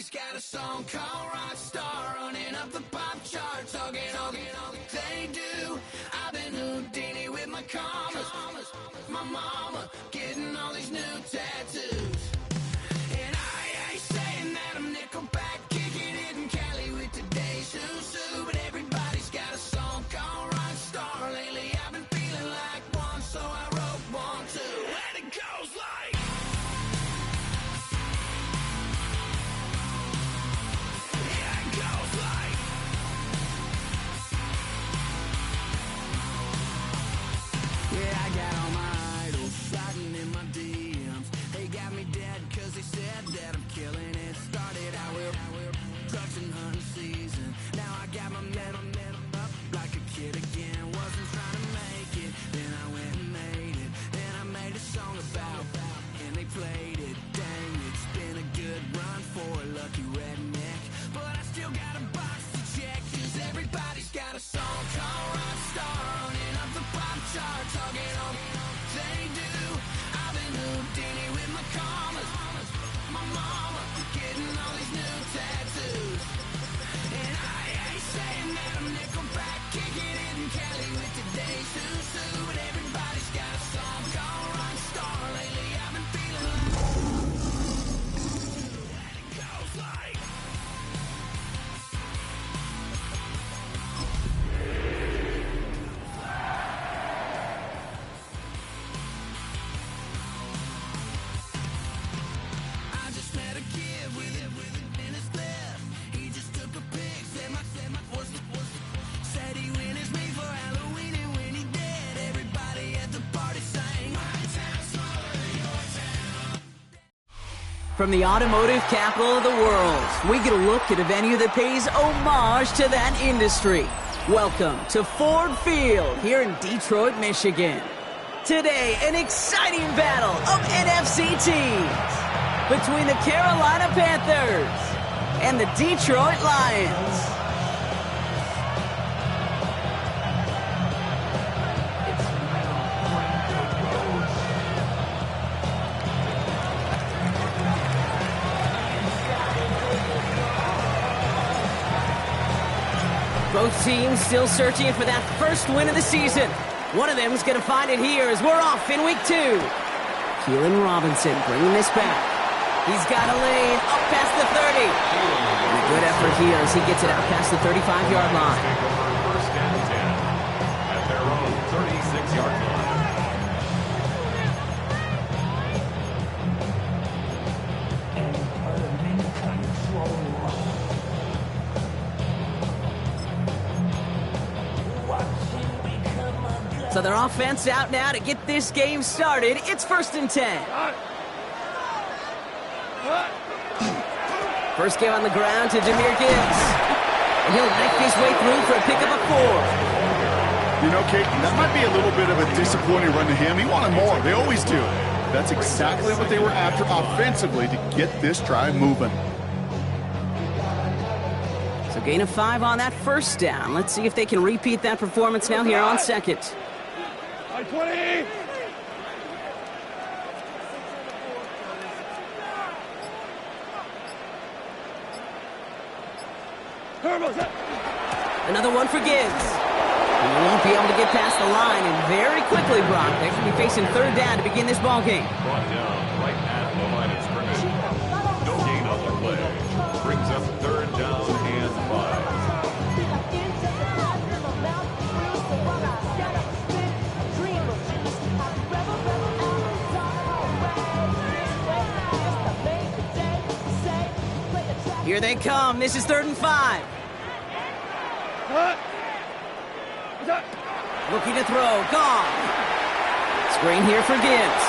Everybody's got a song called Rock Star, running up the pop charts, all they do. I've been Houdini with my commas, my mama getting all these new tattoos. And I ain't saying that I'm Nickelback, kicking it in Cali with today's Susu, but everybody's got a song called Rock Star. Lately I've been feeling like one, so I wrote one too. And it goes like, yeah, it goes like, yeah, I got all my idols sliding in my DMs. They got me dead cause they said that I'm killing it. Started out with trucks and hunting season. Now I got my metal up like a kid again. Wasn't trying to make it, then I went and made it. Then I made a song about and they played it. Dang, it's been a good run for a lucky redneck, but I still got a box to check, cause everybody's got a song called Rock Star, running up the pop charts, all they do. I've been Houdini with my commas, my mama getting all these new tattoos. And I ain't saying that I'm Nickelback, kicking it in Cali with today's Susu, but everybody's got a song called Rock Star. Lately I've been feeling like, and it goes like, I just met a kid with it in his left. He just took a pic, said my said he witnessed me for Halloween, and when he did, everybody at the party sang, my town's smaller than your town. From the automotive capital of the world, we get a look at a venue that pays homage to that industry. Welcome to Ford Field here in Detroit, Michigan. Today, an exciting battle of NFC teams between the Carolina Panthers and the Detroit Lions. Both teams still searching for that first win of the season. One of them is going to find it here as we're off in week 2. Keelan Robinson bringing this back. He's got a lane up past the 30. And a good effort here as he gets it out past the 35-yard line. First and 10 at their own 36-yard line. So their offense out now to get this game started. It's 1st and 10. First game on the ground to Jahmyr Gibbs. And he'll make his way through for a pickup of 4. You know, Kate, that might be a little bit of a disappointing run to him. He wanted more. They always do. That's exactly what they were after offensively to get this drive moving. So gain of 5 on that first down. Let's see if they can repeat that performance now here on second. 20. Another one for Gibbs. He won't be able to get past the line, and very quickly, Brock, they should be facing 3rd down to begin this ball game. Brought down right at the line of scrimmage. No gain on the play. Brings up 3rd down and 5. Here they come. This is 3rd and 5. Looking to throw. Goff. Screen here for Gibbs.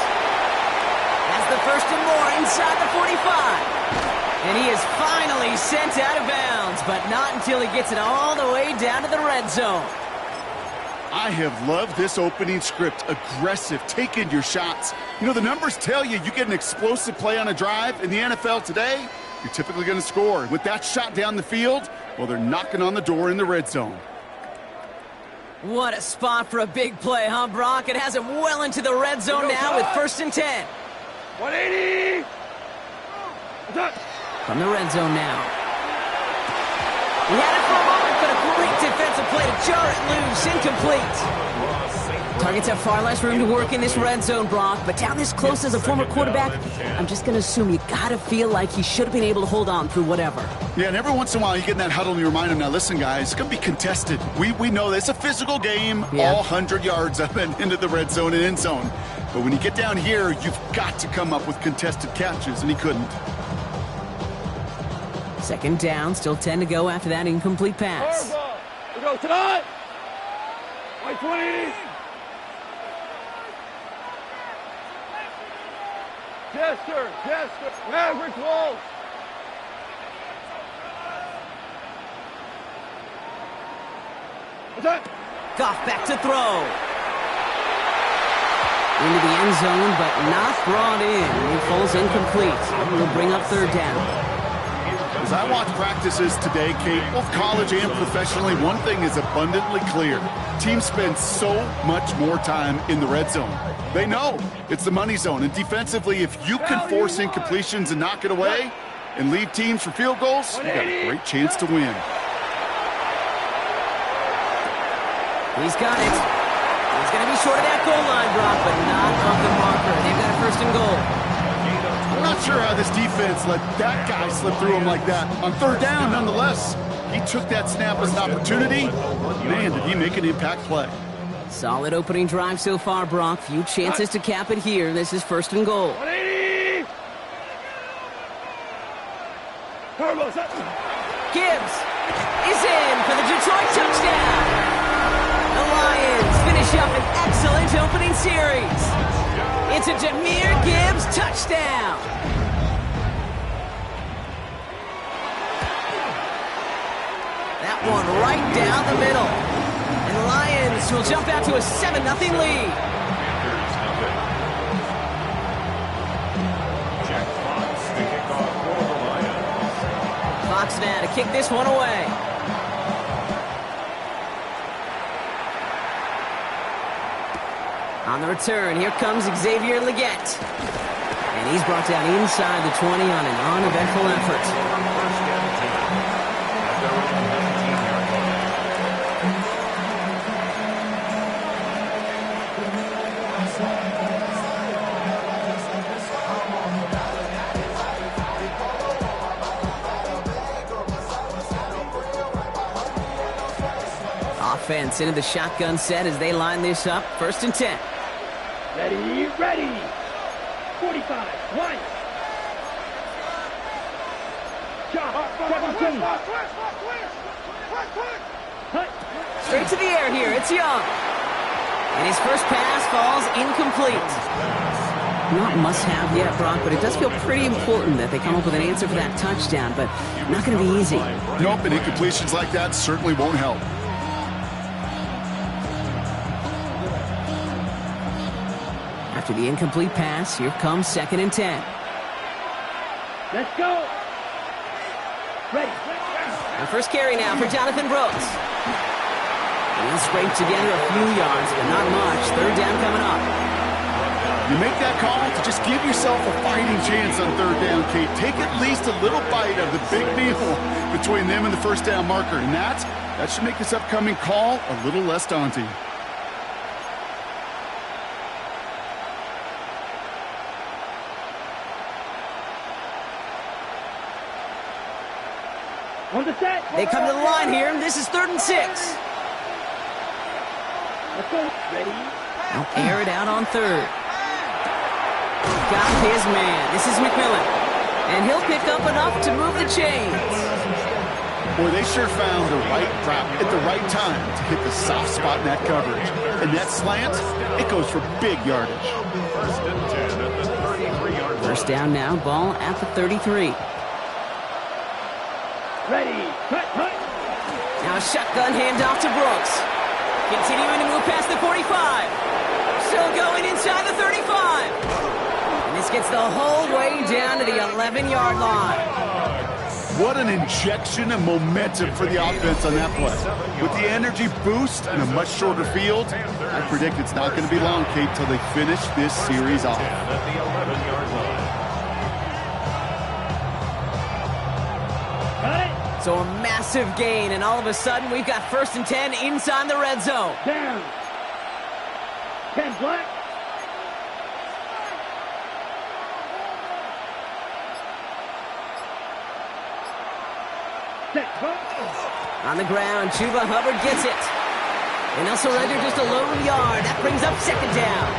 Has the 1st and more inside the 45. And he is finally sent out of bounds, but not until he gets it all the way down to the red zone. I have loved this opening script. Aggressive, taking your shots. You know, the numbers tell you get an explosive play on a drive in the NFL today, you're typically going to score. With that shot down the field, well, they're knocking on the door in the red zone. What a spot for a big play, huh, Brock? It has him well into the red zone now with 1st and 10. 180. From the red zone now. He had it for a moment, but a great defensive play to jar it loose. Incomplete. Targets have far less room to work in this red zone, Brock, but down this close as a former quarterback, I'm just going to assume you got to feel like he should have been able to hold on through whatever. Yeah, and every once in a while you get in that huddle and you remind him, now listen, guys, it's going to be contested. We know that it's a physical game, all 100 yards up and into the red zone and end zone. But when you get down here, you've got to come up with contested catches, and he couldn't. Second down, still 10 to go after that incomplete pass. We go tonight. White 20. Jester. Maverick Wolf. What's that? Goff back to throw. Into the end zone, but not brought in. He falls incomplete. We'll bring up third down. As I watch practices today, Kate, both college and professionally, one thing is abundantly clear. Teams spend so much more time in the red zone. They know it's the money zone. And defensively, if you can force incompletions and knock it away and leave teams for field goals, you got a great chance to win. He's got it. He's going to be short of that goal line, Brock, but not of the marker. They've got a first and goal. I'm not sure how this defense let that guy slip through him like that. On third down, nonetheless, he took that snap as an opportunity. Man, did he make an impact play. Solid opening drive so far, Brock. Few chances to cap it here. This is first and goal. 180. Gibbs is in for the Detroit touchdown. The Lions finish up an excellent opening series. It's a Jahmyr Gibbs touchdown. That one right down the middle. And the Lions will jump out to a 7-0 lead. Jack Fox, the kickoff for the Lions. Fox now to kick this one away. On the return, here comes Xavier Legette. And he's brought down inside the 20 on an uneventful effort. First down 10 at their own 19-yard line. Offense into the shotgun set as they line this up. First and 10. Ready. 45. One. Shot. 17. Straight to the air here. It's Young. And his first pass falls incomplete. Not must-have yet, Brock, but it does feel pretty important that they come up with an answer for that touchdown, but not going to be easy. Nope, and incompletions like that certainly won't help. After the incomplete pass, here comes second and 10. Let's go. Ready. And first carry now for Jonathan Brooks. And he'll scrape together a few yards, but not much. Third down coming up. You make that call to just give yourself a fighting chance on third down, Kate. Take at least a little bite of the big meal between them and the first down marker. And that should make this upcoming call a little less daunting. On the set. They come to the line here, and this is 3rd and 6. Let's go. Ready. They'll air it out on third. Got his man. This is McMillan. And he'll pick up enough to move the chains. Boy, they sure found the right route at the right time to hit the soft spot in that coverage. And that slant, it goes for big yardage. First and 10 at the 33-yard line. First down now, ball at the 33. Ready. Cut. Now a shotgun handoff to Brooks. Continuing to move past the 45. Still going inside the 35. And this gets the whole way down to the 11-yard line. What an injection of momentum for the offense on that play. With the energy boost and a much shorter field, I predict it's not going to be long, Kate, till they finish this series off. At the 11-yard line. So a massive gain, and all of a sudden we've got 1st and 10 inside the red zone. Down. 10 black. Set. On the ground, Chuba Hubbard gets it. And they'll surrender just a lone yard. That brings up 2nd down.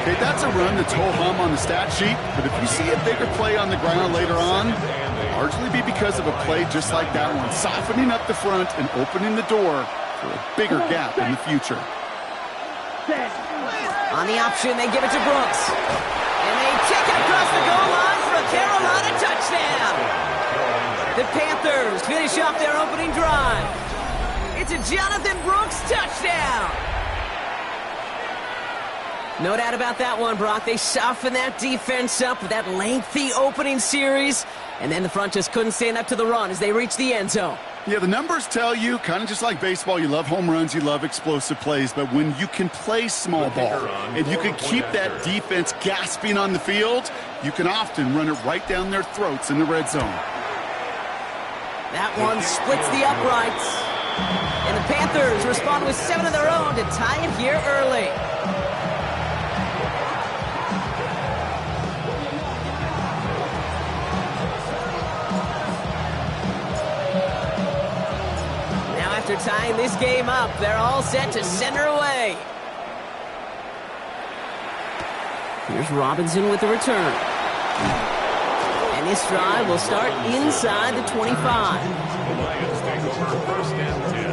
Okay, that's a run that's ho-hum on the stat sheet, but if you see a bigger play on the ground later on, largely be because of a play just like that one, softening up the front and opening the door for a bigger gap in the future. Set. On the option, they give it to Brooks. And they kick it across the goal line for a Carolina touchdown. The Panthers finish off their opening drive. It's a Jonathan Brooks touchdown. No doubt about that one, Brock. They softened that defense up with that lengthy opening series, and then the front just couldn't stand up to the run as they reached the end zone. Yeah, the numbers tell you, kind of just like baseball, you love home runs, you love explosive plays, but when you can play small ball and you can keep that defense gasping on the field, you can often run it right down their throats in the red zone. That one splits the uprights. And the Panthers respond with 7 of their own to tie it here early. Now after tying this game up, they're all set to center away. Here's Robinson with the return. And this drive will start inside the 25. The Lions take over 1st and 10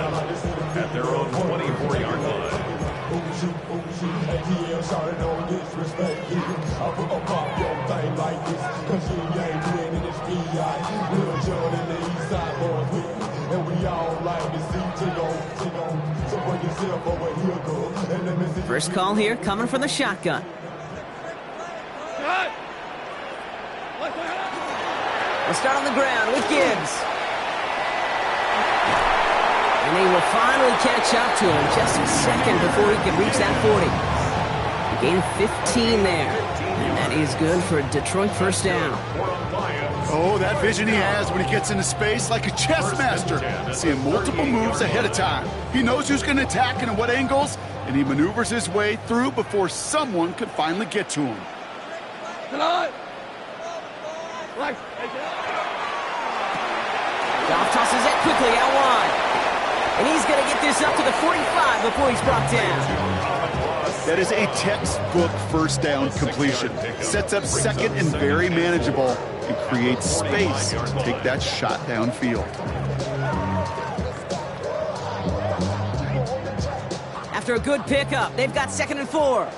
at their own 24-yard line. First call here coming from the shotgun. We'll start on the ground with Gibbs. And they will finally catch up to him just a second before he can reach that 40. A gain of 15 there. And that is good for a Detroit 1st down. Oh, that vision he has when he gets into space like a chess master. Seeing multiple moves ahead of time. He knows who's going to attack and at what angles, and he maneuvers his way through before someone could finally get to him. Goff tosses it quickly out wide. And he's going to get this up to the 45 before he's brought down. That is a textbook 1st down completion. Sets up 2nd and very manageable and creates space to take that shot downfield. After a good pickup, they've got 2nd and 4.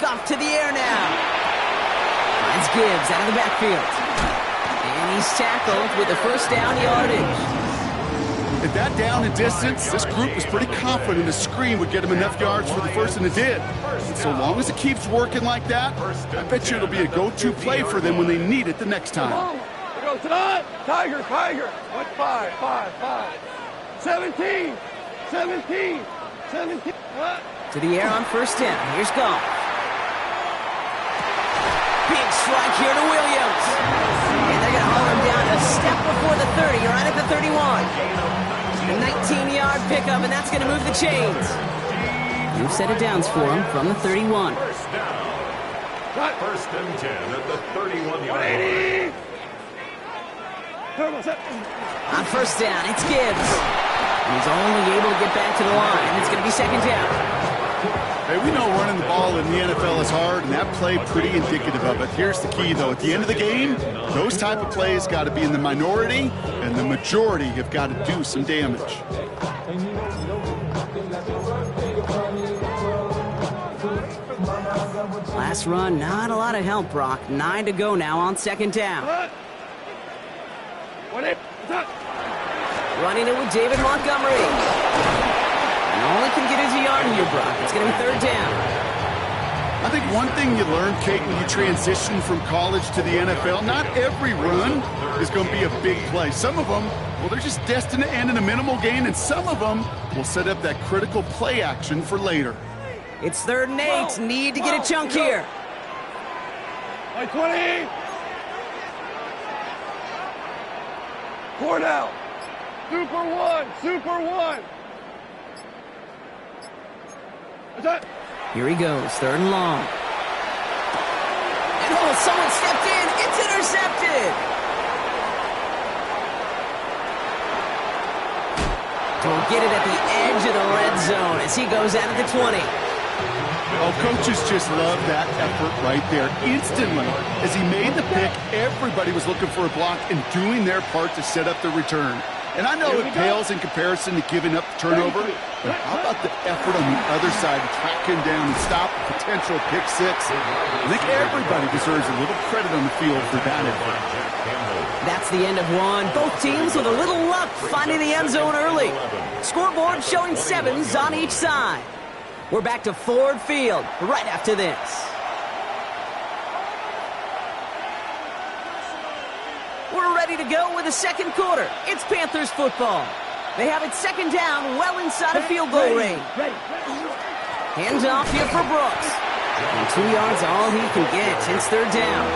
Goff to the air now. Finds Gibbs out of the backfield. And he's tackled with the 1st down yardage. At that down and distance, this group was pretty confident the screen would get him enough yards for the 1st, and it did. And so long as it keeps working like that, I bet you it'll be a go-to play for them when they need it the next time. Tiger. 5. 17. To the air on 1st down. Here's Goff. Big strike here to Williams. And they're going to haul him down a step before the 30, right at the 31. A 19-yard pickup, and that's going to move the chains. You've set it downs for him from the 31. 1st down. 1st and 10 at the 31-yard line. On 1st down, it's Gibbs. And he's only able to get back to the line. It's going to be 2nd down. Hey, we know running the ball in the NFL is hard, and that play pretty indicative of it. Here's the key, though. At the end of the game, those type of plays got to be in the minority, and the majority have got to do some damage. Last run, not a lot of help, Brock. 9 to go now on 2nd down. Running it with David Montgomery. And all he can get is a yard here, Brock. It's going to be 3rd down. I think one thing you learn, Kate, when you transition from college to the NFL, not every run is going to be a big play. Some of them, well, they're just destined to end in a minimal gain, and some of them will set up that critical play action for later. It's 3rd and 8. Need to get a chunk here. 20. 4 down. Super one. Super one. Is that? Here he goes, 3rd and long. And oh, someone stepped in. It's intercepted. Will get it at the edge of the red zone as he goes out of the 20. Oh, coaches just love that effort right there. Instantly, as he made the pick, everybody was looking for a block and doing their part to set up the return. And I know it pales in comparison to giving up the turnover, but how about the effort on the other side to track him down and stop a potential pick six? I think everybody deserves a little credit on the field for that effort. That's the end of one. Both teams with a little luck finding the end zone early. Scoreboard showing 7s on each side. We're back to Ford Field right after this. We're ready to go with the second quarter. It's Panthers football. They have it 2nd down, well inside of field goal range. Hands off here for Brooks. And 2 yards all he can get. It's 3rd down.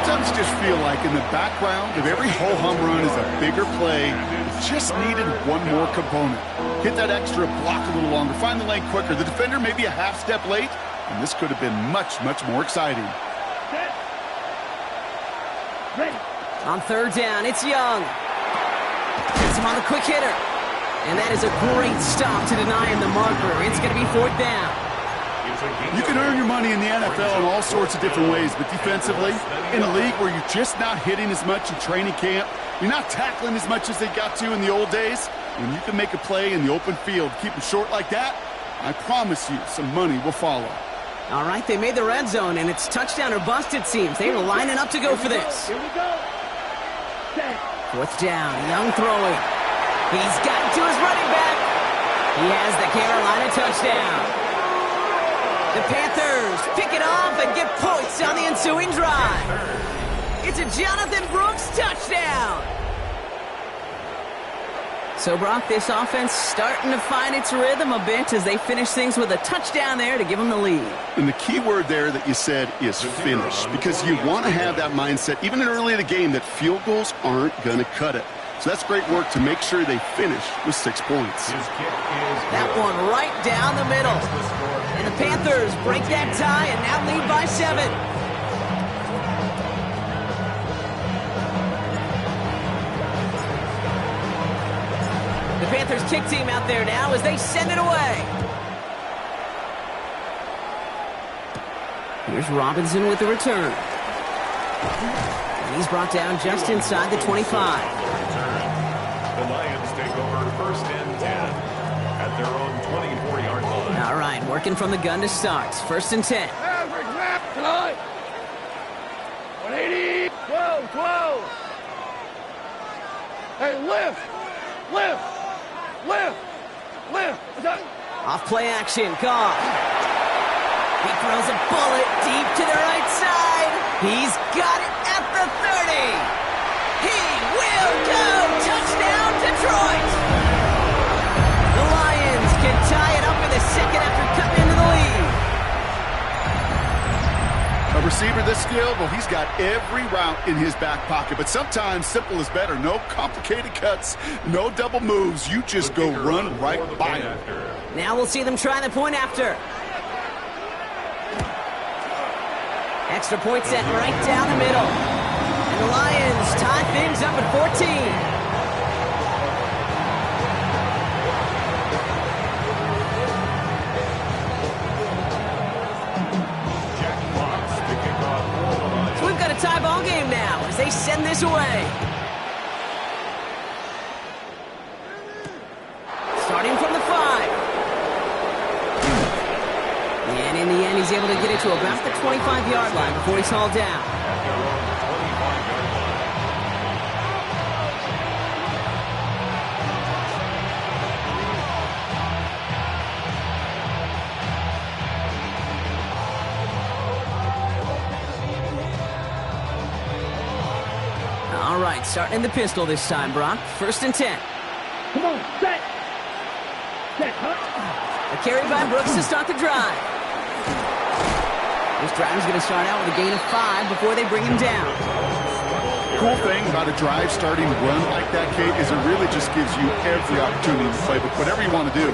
Sometimes you just feel like in the background of every ho-hum run is a bigger play. It just needed one more component. Hit that extra block a little longer. Find the lane quicker. The defender may be a half step late, and this could have been much, much more exciting. On 3rd down, it's Young. Gets him on the quick hitter. And that is a great stop to deny him the marker. It's going to be 4th down. You can earn your money in the NFL in all sorts of different ways, but defensively, in a league where you're just not hitting as much in training camp, you're not tackling as much as they got to in the old days, when you can make a play in the open field, keep them short like that, I promise you some money will follow. All right, they made the red zone, and it's touchdown or bust, it seems. They were lining up to go for this. Here we go. 4th down, Young throwing. He's gotten to his running back. He has the Carolina touchdown. The Panthers pick it off and get points on the ensuing drive. It's a Jonathan Brooks touchdown. So, Brock, this offense starting to find its rhythm a bit as they finish things with a touchdown there to give them the lead. And the key word there that you said is finish, because you want to have that mindset, even early in the game, that field goals aren't going to cut it. So that's great work to make sure they finish with 6 points. That one right down the middle. And the Panthers break that tie and now lead by 7. The Panthers kick team out there now as they send it away. Here's Robinson with the return. And he's brought down just inside the 25. The Lions take over 1st and 10 at their own 24-yard line. All right, working from the gun to start. 1st and 10. Average map tonight. 180. 12, 12. Hey, lift. Lift. Lift. Lift. Is that? Off play action, Goff. He throws a bullet deep to the right side. He's got it at the 30. He will go. Touchdown, Detroit. The Lions can tie it up in the 2nd after cutting into the lead. A receiver this skilled, well, he's got every route in his back pocket, but sometimes simple is better. No complicated cuts, no double moves. You just go run right by him. Now we'll see them try the point after. Extra point set right down the middle. And the Lions tie things up at 14. So we've got a tie ball game now as they send this away. Starting from the 5. And in the end, he's able to get it to about the 25-yard line before he's hauled down. All right, starting in the pistol this time, Brock. 1st and 10. Come on, set. Set, huh? A carry by Brooks to start the drive. This drive is going to start out with a gain of 5 before they bring him down. Cool thing about a drive starting run like that, Kate, is it really just gives you every opportunity to play with whatever you want to do.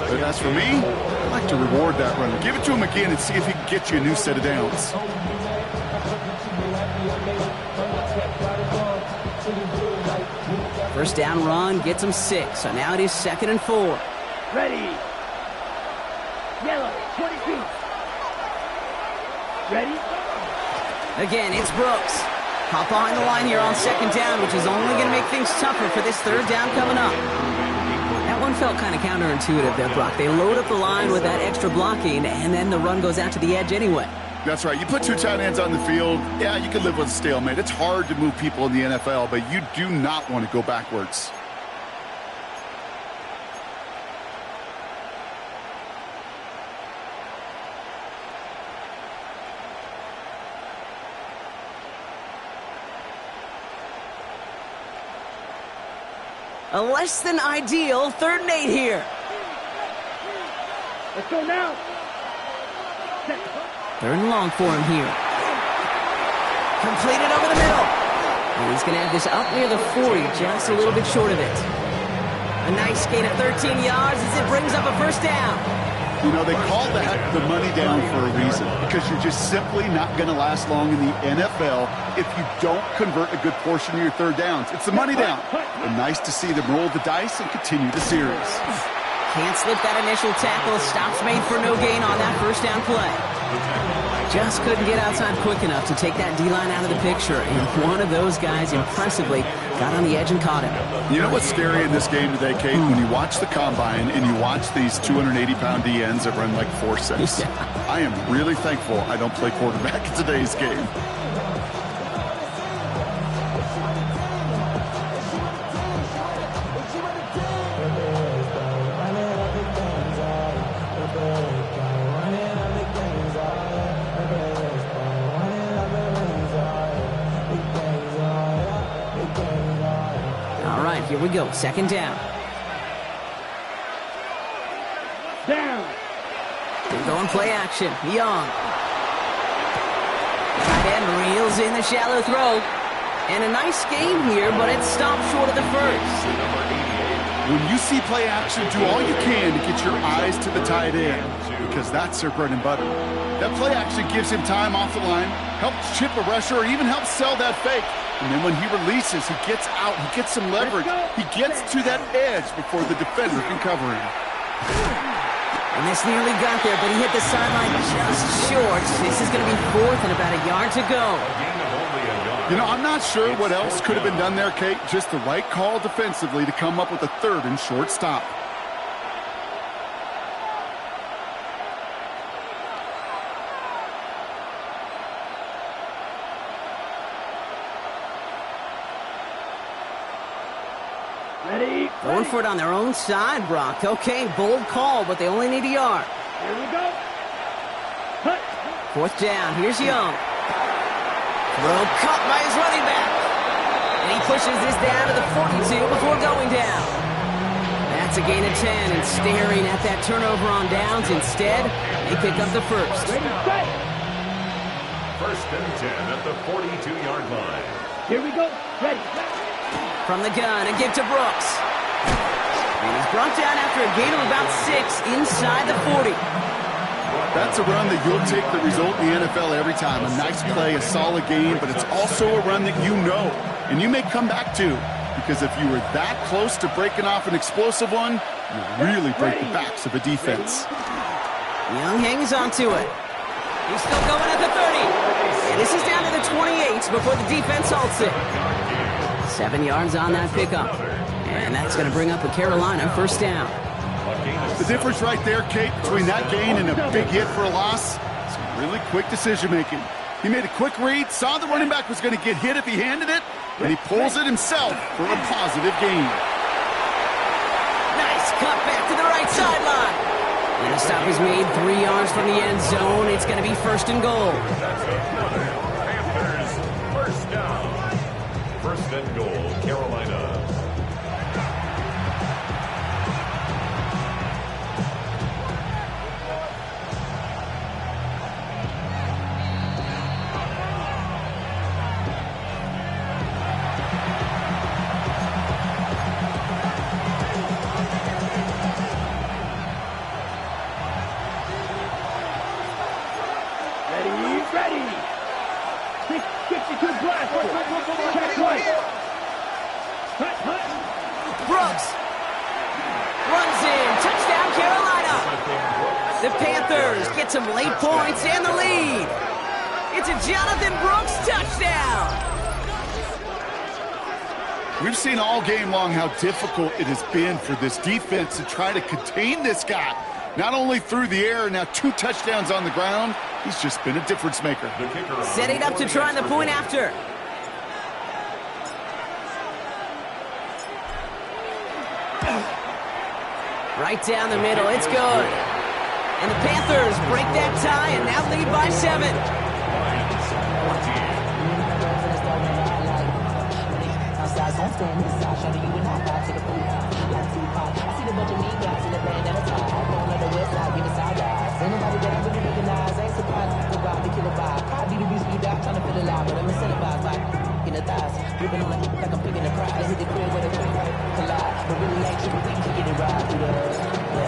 But as for me, I like to reward that runner. Give it to him again and see if he can get you a new set of downs. First down run gets him 6, so now it is 2nd and 4. Ready. Yellow, 20 feet. Ready? Again, it's Brooks. Hop behind the line here on 2nd down, which is only going to make things tougher for this 3rd down coming up. That one felt kind of counterintuitive there, Brock. They load up the line with that extra blocking, and then the run goes out to the edge anyway. That's right. You put 2 tight ends on the field, yeah, you can live with a stalemate. It's hard to move people in the NFL, but you do not want to go backwards. A less than ideal 3rd and 8 here. Let's go now. 3rd and long for him here. Completed over the middle. And he's going to have this up near the 40, just a little bit short of it. A nice gain of 13 yards as it brings up a 1st down. You know, they call that the money down for a reason, because you're just simply not going to last long in the NFL if you don't convert a good portion of your 3rd downs. It's the money down. But nice to see them roll the dice and continue the series. Can't slip that initial tackle. Stops made for no gain on that 1st down play. Just couldn't get outside quick enough to take that D-line out of the picture. And one of those guys impressively got on the edge and caught him. You know what's scary in this game today, Kate? When you watch the combine and you watch these 280-pound DNs that run like 4.6. Yeah. I am really thankful I don't play quarterback in today's game. Here we go, 2nd down. Down. They're going play action. Young. Tight end reels in the shallow throw. And a nice game here, but it stopped short of the 1st. When you see play action, do all you can to get your eyes to the tight end, because that's their bread and butter. That play action gives him time off the line, helps chip a rusher, or even helps sell that fake. And then when he releases, he gets out, he gets some leverage. He gets to that edge before the defender can cover him. And this nearly got there, but he hit the sideline just short. This is going to be 4th and about a yard to go. You know, I'm not sure what else could have been done there, Kate. Just the right call defensively to come up with a 3rd and short stop. Ready? Going for it on their own side, Brock. Okay, bold call, but they only need a yard. Here we go. Cut. 4th down. Here's Young. Throw caught by his running back. And he pushes this down to the 42 before going down. That's a gain of 10, and staring at that turnover on downs instead, they pick up the 1st. Ready, set. 1st and 10 at the 42-yard line. Here we go. Ready. From the gun, a give to Brooks. And he's brought down after a gain of about 6 inside the 40. That's a run that you'll take the result in the NFL every time. A nice play, a solid game, but it's also a run that you know, and you may come back to, because if you were that close to breaking off an explosive one, you really break the backs of a defense. Young hangs on to it. He's still going at the 30. And this is down to the 28 before the defense halts it. 7 yards on that pickup. And that's going to bring up a Carolina 1st down. The difference right there, Kate, between that gain and a big hit for a loss, some really quick decision-making. He made a quick read, saw the running back was going to get hit if he handed it, and he pulls it himself for a positive gain. Nice cut back to the right sideline. And the stop is made 3 yards from the end zone. It's going to be 1st and goal. Panthers, 1st down. 1st and goal, Carolina. The Panthers get some late points and the lead. It's a Jonathan Brooks touchdown. We've seen all game long how difficult it has been for this defense to try to contain this guy. Not only through the air, now 2 touchdowns on the ground. He's just been a difference maker. Setting up to try the point after. Right down the middle, it's good. And the Panthers break that tie and now lead by 7.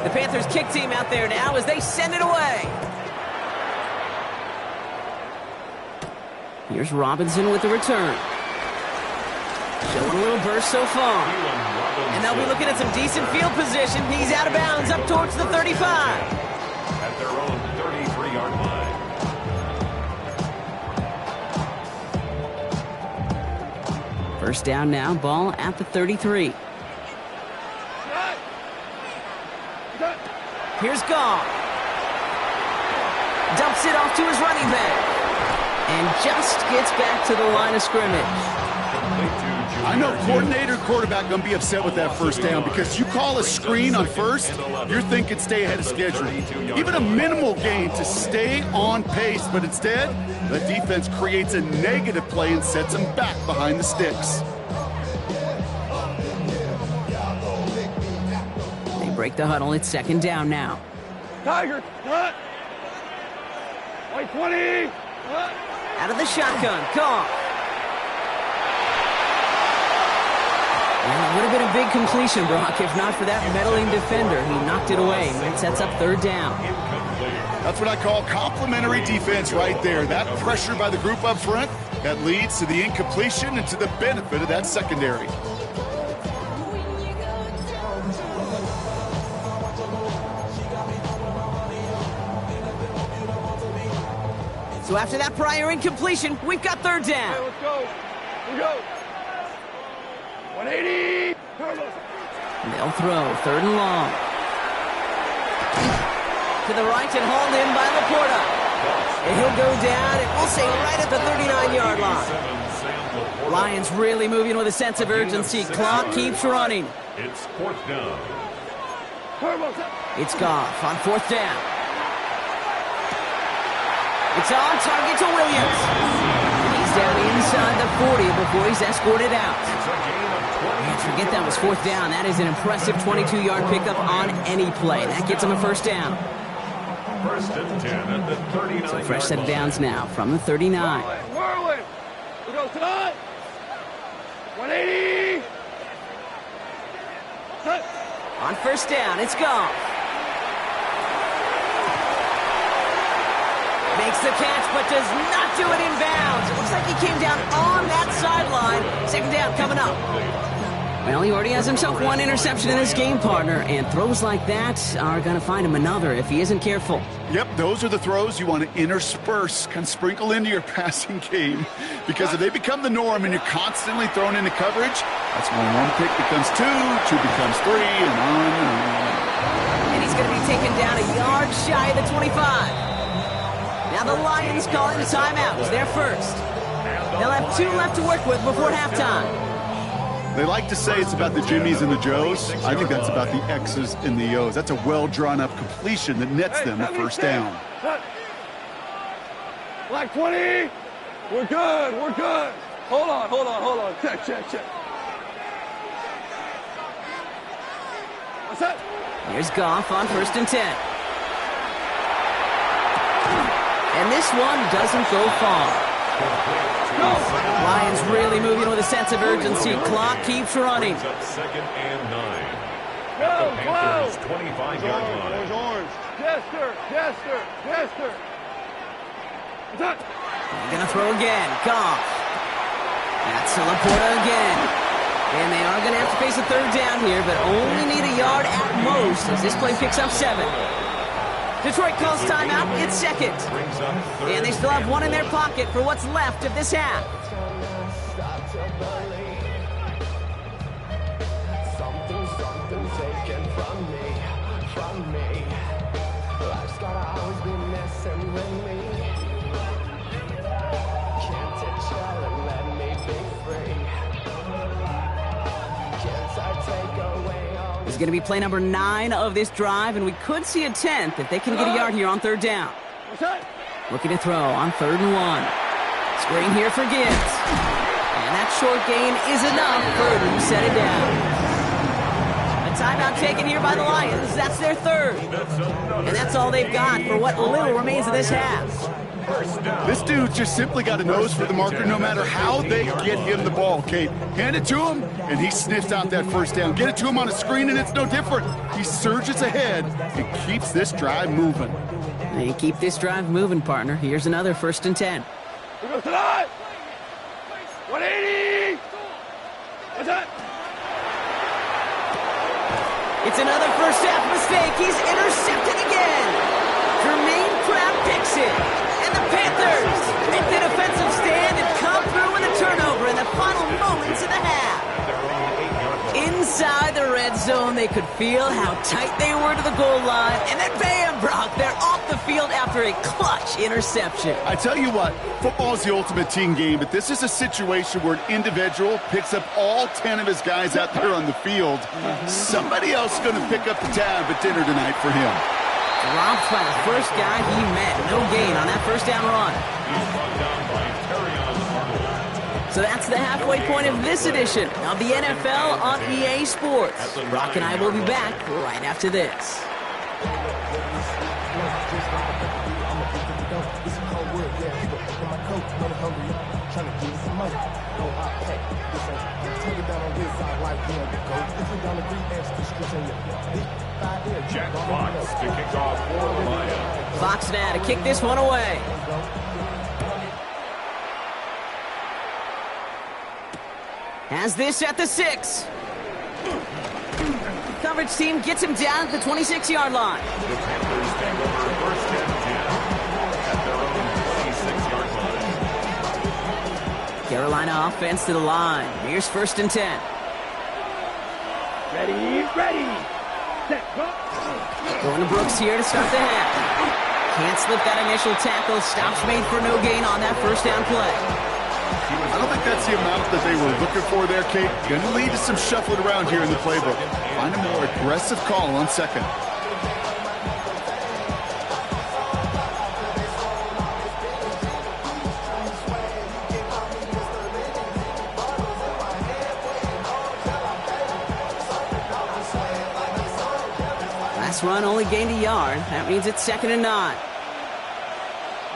The Panthers kick team out there now as they send it away. Here's Robinson with the return. Showing a little burst so far. And they'll be looking at some decent field position. He's out of bounds up towards the 35. At their own 33-yard line. First down now, ball at the 33. Here's Goff. Dumps it off to his running back. And just gets back to the line of scrimmage. I know coordinator and quarterback going to be upset with that first down because you call a screen on first, you're thinking stay ahead of schedule. Even a minimal gain to stay on pace, but instead, the defense creates a negative play and sets them back behind the sticks. They break the huddle. It's second down now. Tiger, cut. White 20. Cut. Out of the shotgun, Goff. Well, it would have been a big completion, Brock, if not for that meddling defender. He knocked it away, and it sets up third down. That's what I call complimentary defense right there. That pressure by the group up front, that leads to the incompletion and to the benefit of that secondary. So after that prior incompletion, we've got third down. Okay, let's go. Here we go. 180. They'll throw third and long. To the right and hauled in by Laporta. And he'll go down, and we'll say right at the 39-yard line. Lions really moving with a sense of urgency. Clock keeps running. It's fourth down. It's Goff on fourth down. It's on target to Williams. He's down inside the 40 before he's escorted out. And forget that was fourth down. That is an impressive 22-yard pickup on any play. That gets him a first down. First and 10 at the 39. So fresh set of downs now from the 39. Whirling. We go tonight. 180. Cut. On first down, it's Goff. Makes the catch, but does not do it in bounds. It looks like he came down on that sideline. Second down coming up. Well, he already has himself one interception in his game, partner, and throws like that are going to find him another if he isn't careful. Yep, those are the throws you want to intersperse, kind of sprinkle into your passing game, because if they become the norm and you're constantly thrown into coverage, that's when one pick becomes two becomes three, and on and on. And he's going to be taken down a yard shy of the 25. Now the Lions calling a timeout. It's their first. They'll have 2 left to work with before halftime. They like to say it's about the Jimmies and the Joes. I think that's about the X's and the O's. That's a well-drawn-up completion that nets them a first down. Black 20. We're good. We're good. Hold on. Check. What's that? Here's Goff on first and 10. And this one doesn't go far. Lions really moving with a sense of urgency. Clock keeps running. Second and 9. Go, The Panthers' 25-yard line. Orange. Jester. What's that? They're going to throw again. Goff. That's Laporta again. And they are going to have to face a third down here, but only need a yard at most as this play picks up 7. Detroit calls timeout. It's second. And they still have one in their pocket for what's left of this half. Something taken from me. Life's gotta always be messing with me. Can't it chill and let me be free? Can't I take away all This is going to be play number 9 of this drive, and we could see a 10th if they can get a yard here on third down. Looking to throw on 3rd and 1. Screen here for Gibbs. And that short gain is enough for to set it down. A timeout taken here by the Lions. That's their 3rd. And that's all they've got for what little remains of this half. This dude's just simply got a nose for the marker no matter how they get him the ball, Kate. Hand it to him, and he sniffs out that first down. Get it to him on a screen, and it's no different. He surges ahead and keeps this drive moving. They keep this drive moving, partner. Here's another 1st and 10. We go to the 180. What's that? It's another first half mistake. He's intercepted again. Jermaine Pratt picks it. And the Panthers make the defensive stand and come through with a turnover in the final moments of the half. Inside the red zone, they could feel how tight they were to the goal line. And then bam, Brock, they're off the field after a clutch interception. I tell you what, football is the ultimate team game, but this is a situation where an individual picks up all 10 of his guys out there on the field. Somebody else is going to pick up the tab at dinner tonight for him. Rob Platt, first guy he met. No gain on that first down run. So that's the halfway point of this edition of the NFL on EA Sports. Brock and I will be back right after this. Jack Fox to kick off for the Lions. Fox now to kick this one away. Has this at the 6. Coverage team gets him down at the 26-yard line. The Panthers take over 1st and 10 at their own 26-yard line. Carolina offense to the line. Here's 1st and 10. Ready. Set, go. Going to Brooks here to start the half. Can't slip that initial tackle. Stops made for no gain on that first down play. I don't think that's the amount that they were looking for there, Kate. Going to lead to some shuffling around here in the playbook. Find a more aggressive call on 2nd. Last run only gained a yard. That means it's 2nd and 9.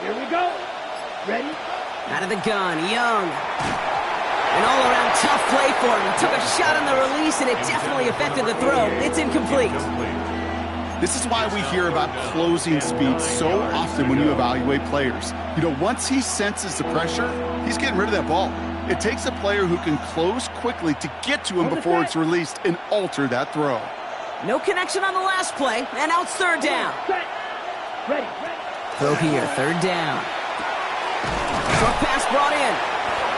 Here we go. Ready? Out of the gun, Young. An all-around tough play for him. He took a shot on the release, and it definitely affected the throw. It's incomplete. This is why we hear about closing speed so often when you evaluate players. You know, once he senses the pressure, he's getting rid of that ball. It takes a player who can close quickly to get to him before it's released and alter that throw. No connection on the last play, and now it's 3rd down. Set. Ready. Throw here, 3rd down. Short pass brought in.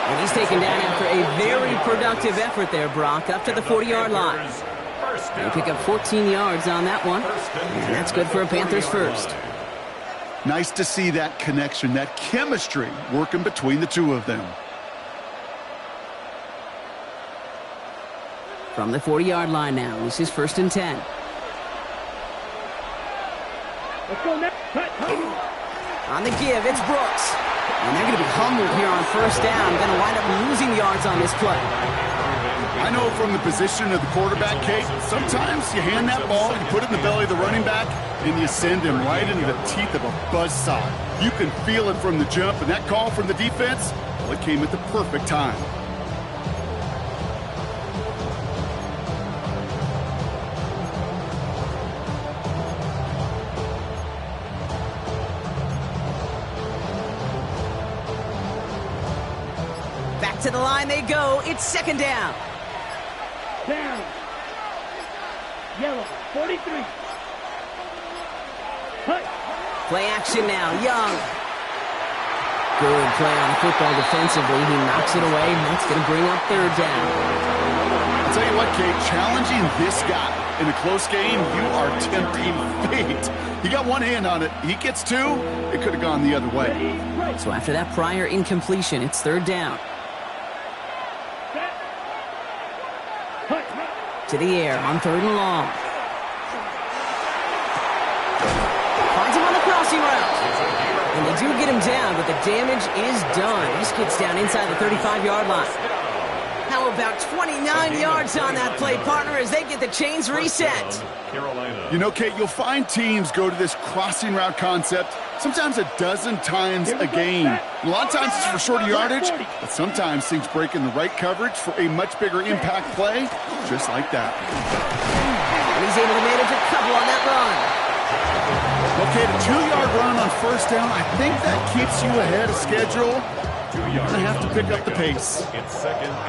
And he's taken down after a very productive effort there, Brock, up to the 40-yard line. They pick up 14 yards on that one, and that's good for a Panthers first. Nice to see that connection, that chemistry working between the two of them. From the 40-yard line now, this is 1st and 10. Let's go next. Cut. On the give, it's Brooks. And they're going to be humbled here on 1st down. Going to wind up losing yards on this play. I know from the position of the quarterback, Kate, sometimes you hand that ball, you put it in the belly of the running back, and you send him right into the teeth of a buzzsaw. You can feel it from the jump, and that call from the defense, well, it came at the perfect time. Back to the line they go. It's 2nd down. Down. Yellow. 43. Cut. Play action now, Young. Good play on the football defensively. He knocks it away, and that's going to bring up third down. I'll tell you what, Kate, challenging this guy in a close game, you are tempting fate. He got one hand on it. He gets two. It could have gone the other way. So after that prior incompletion, it's third down. To the air on third and long. Finds him on the crossing route. And they do get him down, but the damage is done. This gets down inside the 35-yard line. How about 29 yards on that play, partner, as they get the chains reset? You know, Kate, you'll find teams go to this crossing route concept sometimes a dozen times a game. A lot of times it's for shorter yardage, but sometimes things break in the right coverage for a much bigger impact play, just like that. And he's able to manage a couple on that run. Okay, the 2-yard run on first down, I think that keeps you ahead of schedule. You're going to have to pick up the pace.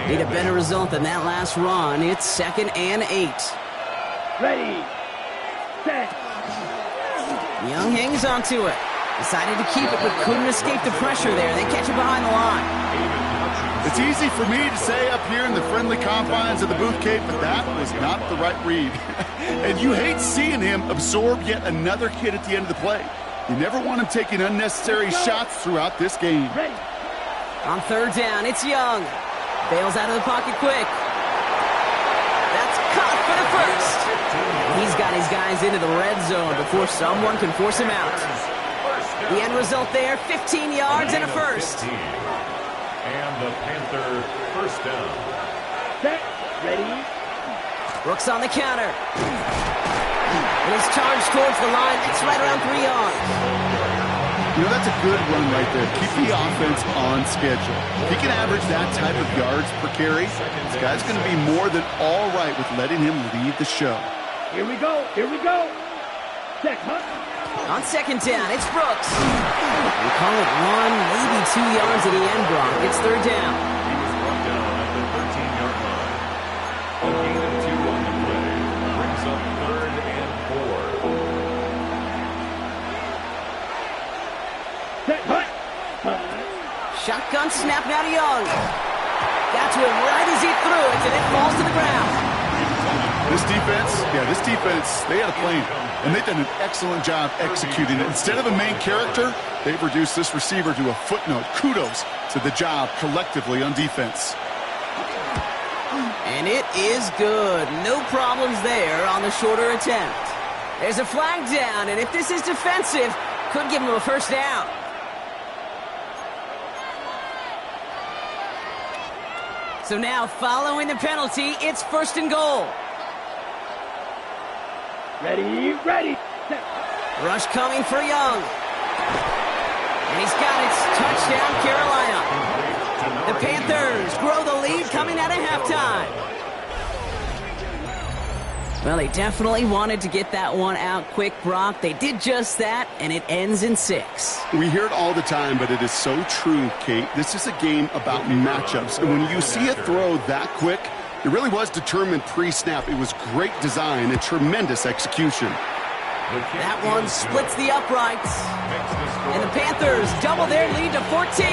Need a better result than that last run. It's 2nd and 8. Ready, set. Young hangs on to it. Decided to keep it, but couldn't escape the pressure there. They catch it behind the line. It's easy for me to say up here in the friendly confines of the booth, Kate, but that was not the right read. And you hate seeing him absorb yet another hit at the end of the play. You never want him taking unnecessary shots throughout this game. On third down, it's Young. Bails out of the pocket quick. That's caught for the first. He's got his guys into the red zone before someone can force him out. The end result there, 15 yards and a first. And the Panther first down. Set, ready. Brooks on the counter. And he's charged towards the line. It's right around 3 yards. You know, that's a good run right there. Keep the offense on schedule. If he can average that type of yards per carry, this guy's going to be more than all right with letting him lead the show. Here we go, here we go. Check, huh? On second down, it's Brooks. We call it 1, maybe 2 yards at the end, Brock. It's third down. He was brought down at the 13-yard line. A gain of 2 on the play. Brings up 3rd and 4. Set, huh? Shotgun snap now to Young. Got to him right as he threw it, and it falls to the ground. This defense, they had a plan, and they've done an excellent job executing it. Instead of a main character, they've reduced this receiver to a footnote. Kudos to the job collectively on defense. And it is good. No problems there on the shorter attempt. There's a flag down, and if this is defensive, could give him a first down. So now, following the penalty, it's 1st and goal. Ready, ready. Set. Rush coming for Young. And he's got it. Touchdown, Carolina. The Panthers grow the lead coming out of halftime. Well, they definitely wanted to get that one out quick, Brock. They did just that, and it ends in 6. We hear it all the time, but it is so true, Kate. This is a game about matchups, and when you see a throw that quick, it really was determined pre-snap. It was great design and tremendous execution. That one splits the uprights. And the Panthers double their lead to 14.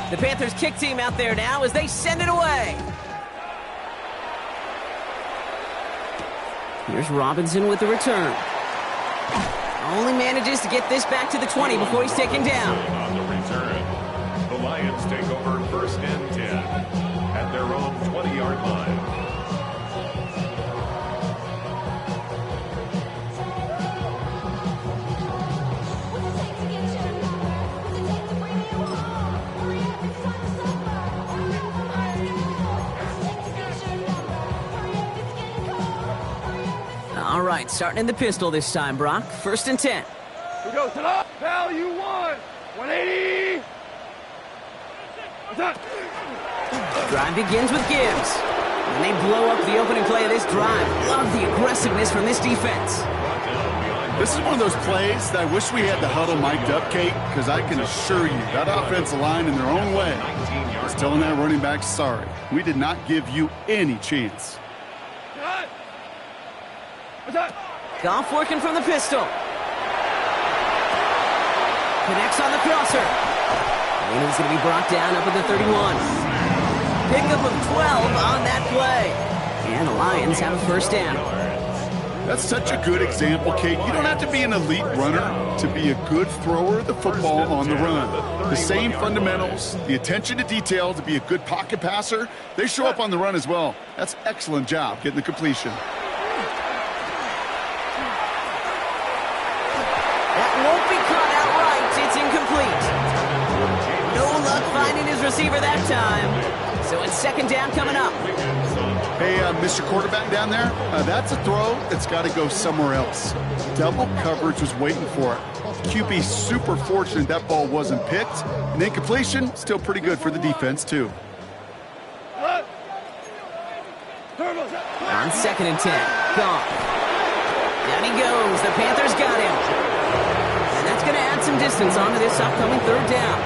The Panthers kick team out there now as they send it away. Here's Robinson with the return. Only manages to get this back to the 20 before he's taken down. On the return, the Lions take over 1st and 10 at their own 20-yard line. All right, starting in the pistol this time, Brock. 1st and 10. Here goes to the Pal, you won. 180. What's up? Drive begins with Gibbs. And they blow up the opening play of this drive. Love the aggressiveness from this defense. Brought down behind This is one of those plays that I wish we had the huddle mic'd up, Kate, because I can assure you that offensive line in their own way is telling that running back, sorry, we did not give you any chance. Goff working from the pistol. Connects on the crosser. And he's going to be brought down up at the 31. Pickup of 12 on that play. And the Lions have a first down. That's such a good example, Kate. You don't have to be an elite runner to be a good thrower of the football on the run. The same fundamentals, the attention to detail to be a good pocket passer, they show up on the run as well. That's excellent job getting the completion. That won't be caught outright. It's incomplete. No luck finding his receiver that time. So it's second down coming up. Hey, Mr. Quarterback down there, that's a throw that's got to go somewhere else. Double coverage was waiting for it. QB super fortunate that ball wasn't picked. And incompletion, still pretty good for the defense, too. On second and 10. Gone. Down he goes. The Panthers got him. And that's going to add some distance onto this upcoming third down.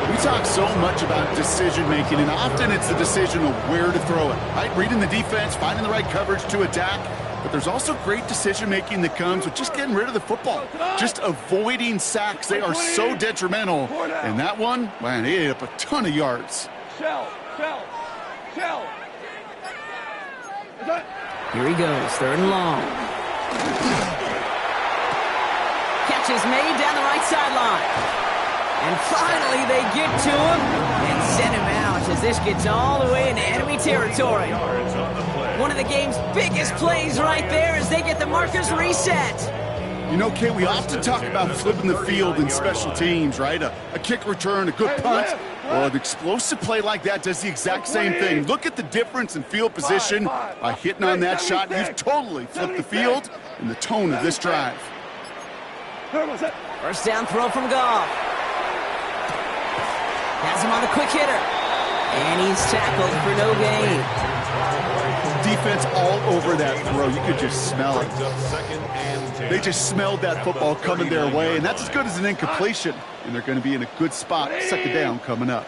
We talk so much about decision-making, and often it's the decision of where to throw it, right? Reading the defense, finding the right coverage to attack. But there's also great decision-making that comes with just getting rid of the football, just avoiding sacks. They are so detrimental. And that one, man, he ate up a ton of yards. Shell. Here he goes, third and long. Catch is made down the right sideline. And finally they get to him and send him out as this gets all the way into enemy territory. One of the game's biggest plays right there as they get the markers reset. You know, Kate, we often talk about flipping the field in special teams, right? A kick return, a good punt. Well, an explosive play like that does the exact same thing. Look at the difference in field position by hitting on that shot. You've totally flipped the field and the tone of this drive. First down throw from Goff. Has him on the quick hitter. And he's tackled for no gain. Defense all over that throw. You could just smell it. They just smelled that football coming their way, and that's as good as an incompletion. And they're going to be in a good spot, second down coming up.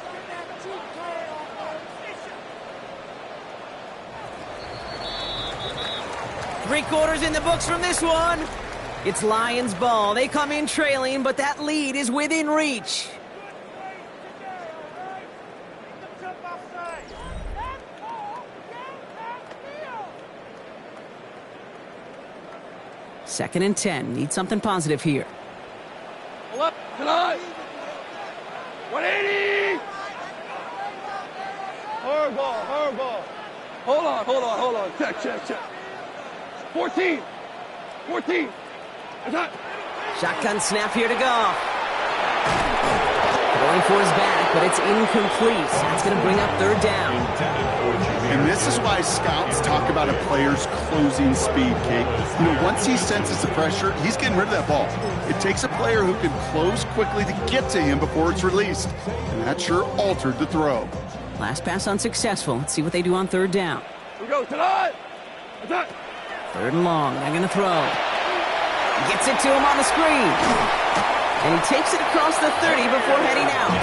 Three quarters in the books from this one. It's Lions ball. They come in trailing, but that lead is within reach. Second and 10. Need something positive here. Pull up tonight. 180. Hard ball. Hold on. Check. 14. Attack. Shotgun snap here to Goff. Going for his back, but it's incomplete. That's going to bring up third down. And this is why scouts talk about a player's closing speed, Kate. You know, once he senses the pressure, he's getting rid of that ball. It takes a player who can close quickly to get to him before it's released. And that sure altered the throw. Last pass unsuccessful. Let's see what they do on third down. Here we go tonight. Attack. Third and long. They're going to throw. He gets it to him on the screen. And he takes it across the 30 before heading out.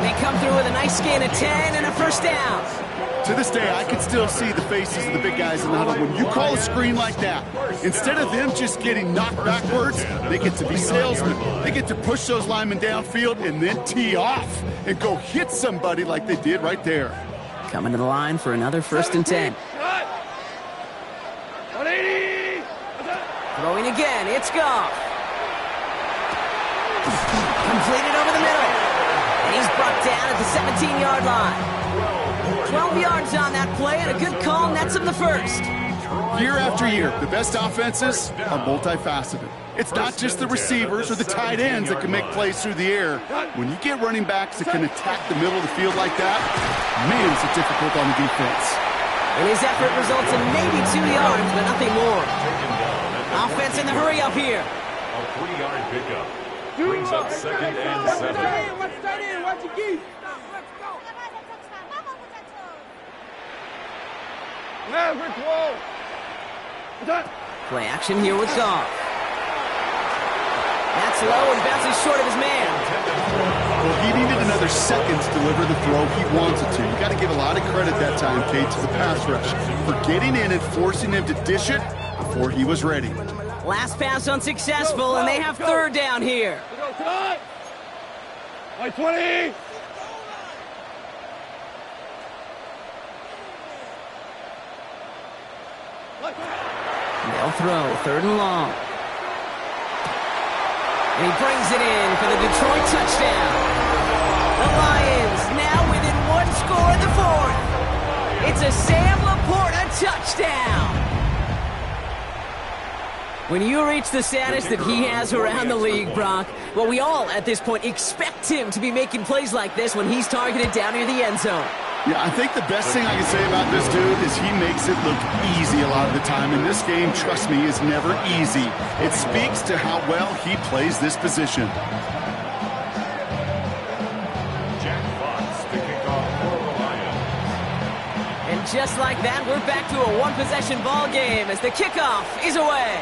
They come through with a nice gain of 10 and a first down. To this day, I can still see the faces of the big guys in the huddle. When you call a screen like that, instead of them just getting knocked backwards, they get to be salesmen. They get to push those linemen downfield and then tee off and go hit somebody like they did right there. Coming to the line for another first and 10. 180. Throwing again. It's Goff. Completed over the middle. And he's brought down at the 17-yard line. 12 yards on that play, and a good call nets him the first. Year after year, the best offenses are multifaceted. It's not just the receivers or the tight ends that can make plays through the air. When you get running backs that can attack the middle of the field like that, man, is it difficult on the defense. And his effort results in maybe 2 yards, but nothing more. Offense in the hurry up here. A 3-yard pickup brings up second and 7. Watch your geese. Maverick, whoa. Play action here with Goff. That's low and bounces short of his man. Well, he needed another second to deliver the throw he wanted to. You got to give a lot of credit that time, Kate, to the pass rush for getting in and forcing him to dish it before he was ready. Last pass unsuccessful, and they have third down here. By 20. They'll throw third and long. And he brings it in for the Detroit touchdown. The Lions now within one score in the fourth. It's a Sam Laporta touchdown. When you reach the status that he has around the league, Brock, well, we all at this point expect him to be making plays like this when he's targeted down near the end zone. Yeah, I think the best thing I can say about this dude is he makes it look easy a lot of the time. And this game, trust me, is never easy. It speaks to how well he plays this position. Jack Fox, the kickoff for the Lions. And just like that, we're back to a one-possession ball game as the kickoff is away.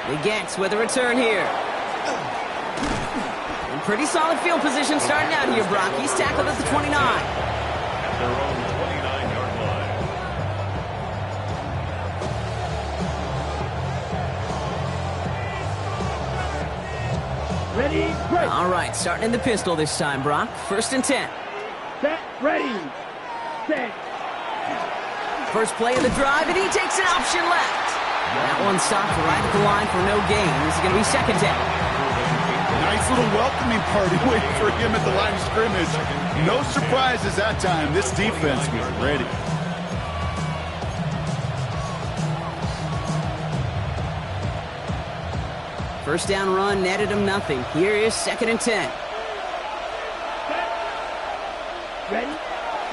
The Gets with a return here. Pretty solid field position starting out here, Brock. He's tackled at the 29. At their own 29-yard line. Ready, break. All right, starting in the pistol this time, Brock. First and 10. Set, ready, set. First play of the drive, and he takes an option left. That one stopped right at the line for no gain. This is going to be second down. Nice little welcoming party waiting for him at the line of scrimmage. No surprises that time. This defense was ready. First down run netted him nothing. Here is second and 10. Ready?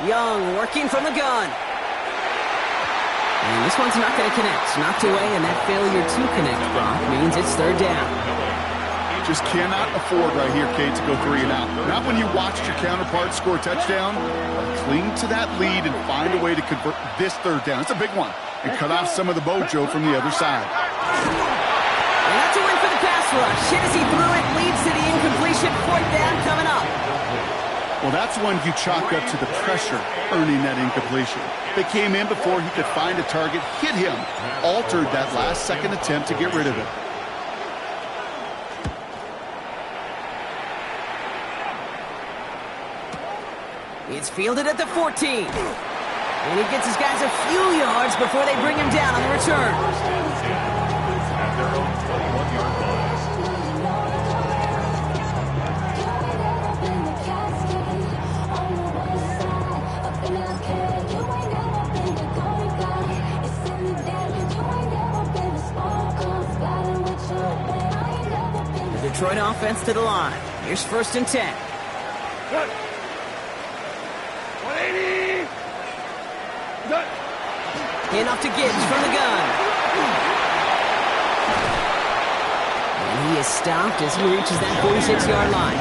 Young working from the gun. And this one's not going to connect. Knocked away, and that failure to connect, Brock, means it's third down. Just cannot afford right here, Kate, to go 3 and out. Not when you watched your counterpart score a touchdown. Cling to that lead and find a way to convert this third down. It's a big one. And cut off some of the mojo from the other side. And that's a win for the pass rush. Hit as he threw it, leads to the incompletion. Fourth down coming up. Well, that's one you chalk up to the pressure earning that incompletion. They came in before he could find a target, hit him, altered that last second attempt to get rid of it. It's fielded at the 14. And he gets his guys a few yards before they bring him down on the return. At their own 21-yard line. The Detroit offense to the line. Here's first and 10. Good. 180. Good. Handoff to Gibbs from the gun. And he is stopped as he reaches that 46-yard line.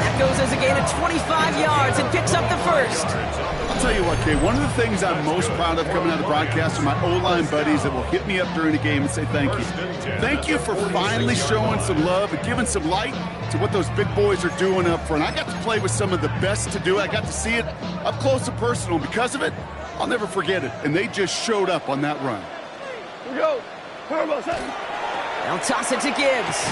That goes as a gain of 25 yards and picks up the first. I'll tell you what, Kay, one of the things I'm most proud of coming out of the broadcast are my O-line buddies that will hit me up during the game and say thank you. Thank you for finally showing some love and giving some light to what those big boys are doing up front. I got to play with some of the best to do it. I got to see it up close and personal. Because of it, I'll never forget it. And they just showed up on that run. Here we go. Turbo set. They'll toss it to Gibbs.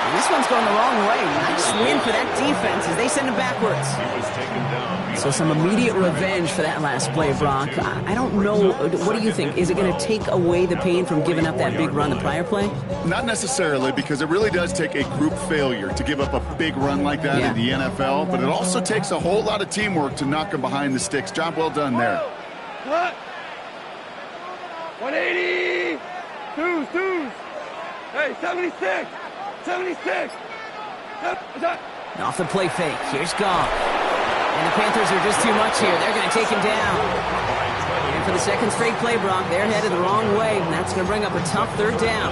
And this one's going the wrong way. Nice win for that defense as they send him backwards. He was taken down. So some immediate revenge for that last play, Brock. I don't know. What do you think? Is it going to take away the pain from giving up that big run the prior play? Not necessarily, because it really does take a group failure to give up a big run like that in the NFL. But it also takes a whole lot of teamwork to knock them behind the sticks. Job well done there. Cut. 180. Twos. Hey, 76. 76. Off the play fake. Here's Goff. And the Panthers are just too much here. They're going to take him down. And for the second straight play, Brock, they're headed the wrong way. And that's going to bring up a tough third down.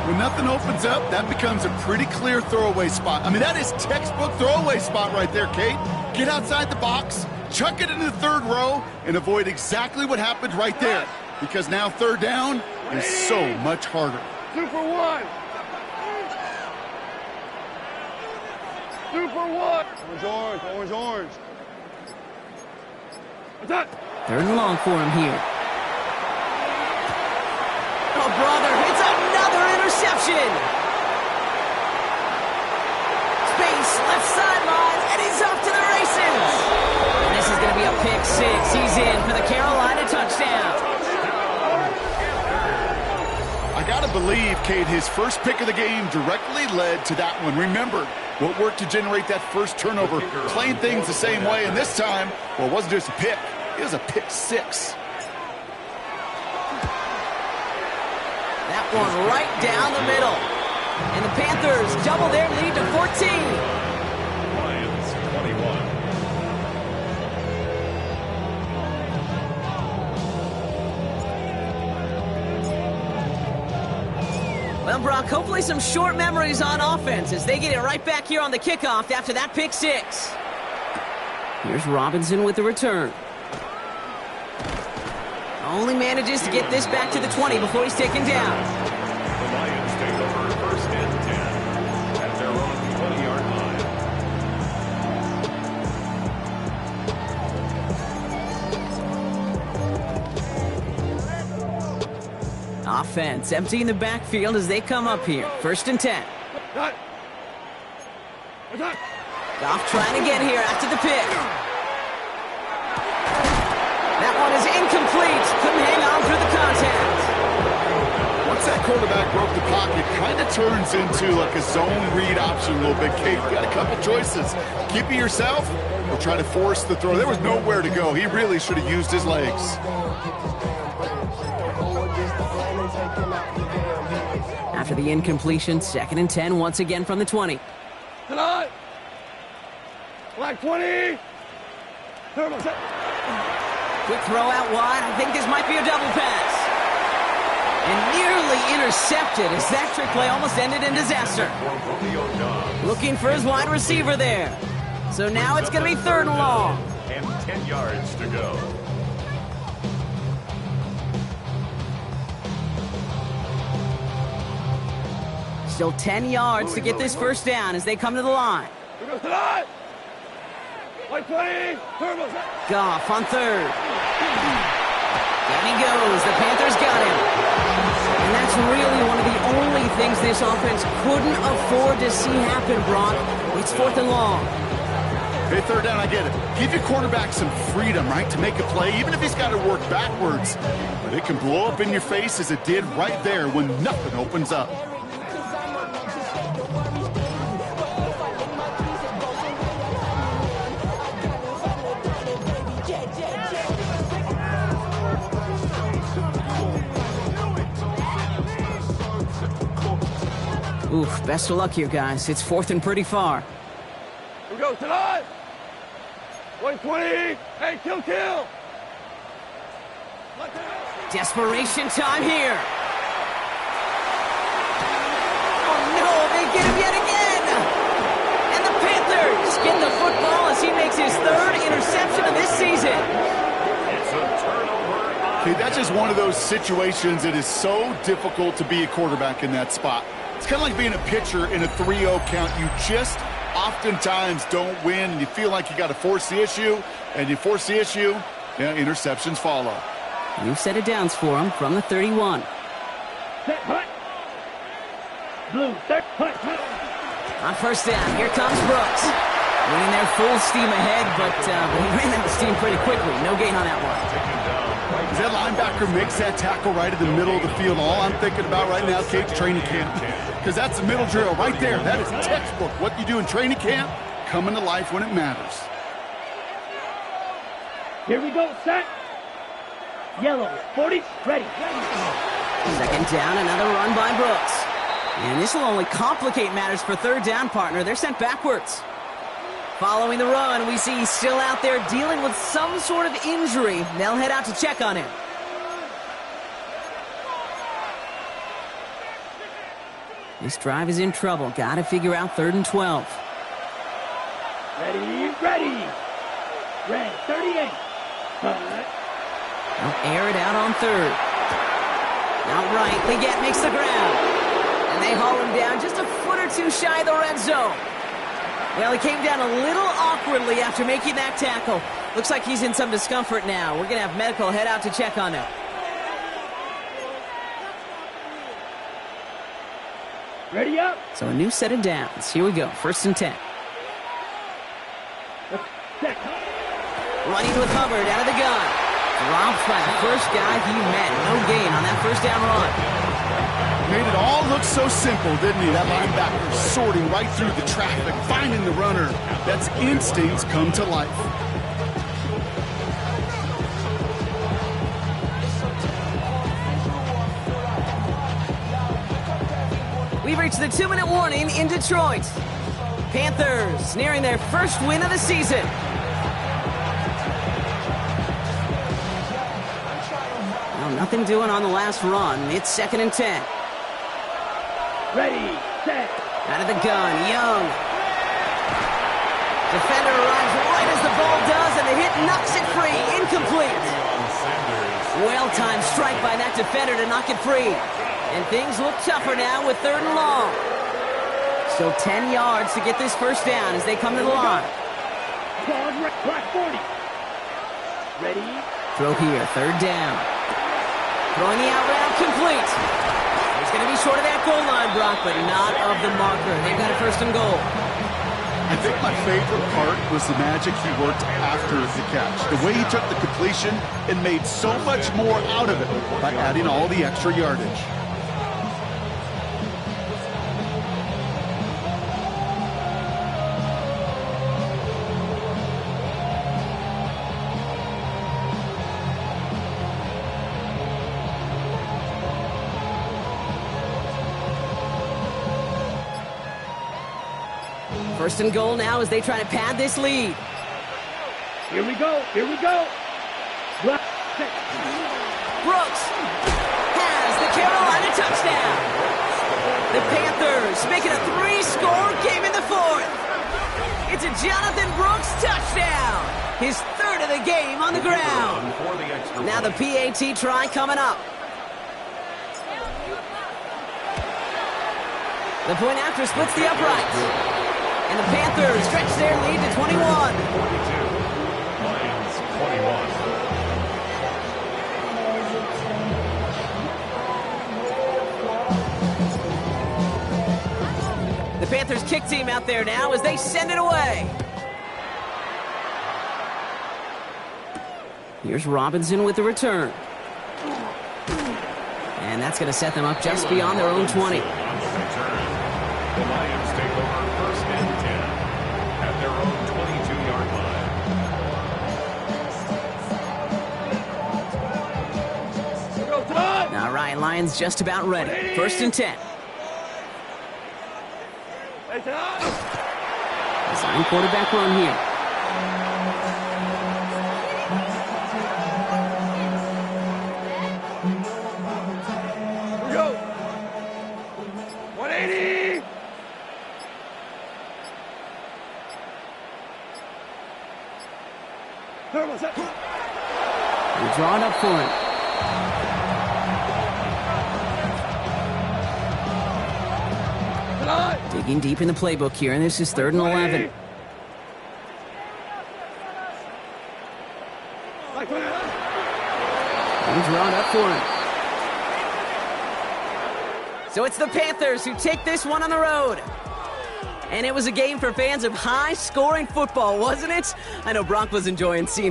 When nothing opens up, that becomes a pretty clear throwaway spot. I mean, that is textbook throwaway spot right there, Kate. Get outside the box, chuck it into the third row, and avoid exactly what happened right there. Because now third down is so much harder. 2 for 1. 2 for 1. Orange, orange, orange. Attack. 3rd and long for him here. Oh, brother, it's another interception. Space, left sideline, and he's off to the races. And this is going to be a pick 6. He's in for the Carolina touchdown. I got to believe, Kate, his first pick of the game directly led to that one. Remember what worked to generate that first turnover, playing things the same way, and this time, well, it wasn't just a pick. It was a pick 6. That one right down the middle. And the Panthers double their lead to 14. Lions 21. Well, Brock, hopefully some short memories on offense as they get it right back here on the kickoff after that pick 6. Here's Robinson with the return. Only manages to get this back to the 20 before he's taken down. The Lions take over 1st and 10 at their own 20-yard line. Offense emptying the backfield as they come up here. 1st and 10. Goff trying to get here after the pick. That one is incomplete. Couldn't hang on through the contact. Once that quarterback broke the pocket, kind of turns into like a zone read option a little bit. Kate, you got a couple choices. Keep it yourself or try to force the throw. There was nowhere to go. He really should have used his legs. After the incompletion, 2nd and 10 once again from the 20. Tonight. Black 20. Quick throw out wide. I think this might be a double pass. And nearly intercepted as that trick play almost ended in disaster. Looking for his wide receiver there. So now it's going to be 3rd and long. And 10 yards to go. Still 10 yards to get this first down as they come to the line. Goff on 3rd. Down he goes. The Panthers got him. And that's really one of the only things this offense couldn't afford to see happen, Brock. It's 4th and long. Hey, 3rd down, I get it. Give your quarterback some freedom, right, to make a play, even if he's got to work backwards. But it can blow up in your face as it did right there when nothing opens up. Oof, best of luck here, guys. It's 4th and pretty far. Here we go, tonight. 120. Hey, kill. Desperation time here. Oh, no, they get him yet again. And the Panthers get the football as he makes his 3rd interception of this season. It's a turnover. Okay, that's just one of those situations that is so difficult to be a quarterback in that spot. It's kind of like being a pitcher in a 3-0 count. You just oftentimes don't win, and you feel like you got to force the issue, and you force the issue, yeah, interceptions follow. New set of downs for him from the 31. Blue, third, On 1st down, here comes Brooks. Winning there full steam ahead, but he ran out of steam pretty quickly. No gain on that one. As that linebacker makes that tackle right in the middle of the field, all I'm thinking about right now, Kate's training camp. Because that's the middle drill right there. That is textbook. What you do in training camp, coming to life when it matters. Here we go, set. Yellow, 40, ready. 2nd down, another run by Brooks. And this will only complicate matters for 3rd down, partner. They're sent backwards. Following the run, we see he's still out there dealing with some sort of injury. They'll head out to check on him. This drive is in trouble. Got to figure out 3rd and 12. Ready. Red, 38. They'll air it out on 3rd. Outright, Leggett makes the grab. And they haul him down just a foot or two shy of the red zone. Well, he came down a little awkwardly after making that tackle. Looks like he's in some discomfort now. We're going to have medical head out to check on him. Ready up. So a new set of downs. Here we go. 1st and 10. Running with Hubbard out of the gun. Dropped by the first guy he met. No gain on that first down run. Made it all look so simple, didn't he? That linebacker sorting right through the traffic, finding the runner. That's instincts come to life. We've reached the 2-minute warning in Detroit. Panthers nearing their first win of the season. Well, nothing doing on the last run. It's 2nd and 10. Ready, set. Out of the gun, Young. Defender arrives right as the ball does, and the hit knocks it free. Incomplete. Well-timed strike by that defender to knock it free. And things look tougher now with 3rd and long. Still 10 yards to get this first down as they come to the line. Black 40. Ready. Throw here, 3rd down. Throwing the out route complete. He's going to be short of that goal line, Brock, but not of the marker. They've got a 1st and goal. I think my favorite part was the magic he worked after the catch. The way he took the completion and made so much more out of it by adding all the extra yardage. First and goal now as they try to pad this lead. Here we go. Here we go. Black, set. Brooks has the Carolina touchdown. The Panthers making a 3-score game in the 4th. It's a Jonathan Brooks touchdown. His 3rd of the game on the ground. Now the PAT try coming up. The point after splits the upright. And the Panthers stretch their lead to 21. 42. Lions 21. The Panthers kick team out there now as they send it away. Here's Robinson with the return. And that's going to set them up just beyond their own 20. The Lions take over 1st and 10 at their own 22-yard line. All right, Lions just about ready. 1st and 10. Design quarterback run here. Here we go. 180. Turbo set. They draw it up for him. Digging deep in the playbook here, and this is 3rd and 11. They draw it up for him. So it's the Panthers who take this one on the road. And it was a game for fans of high-scoring football, wasn't it? I know Brock was enjoying seeing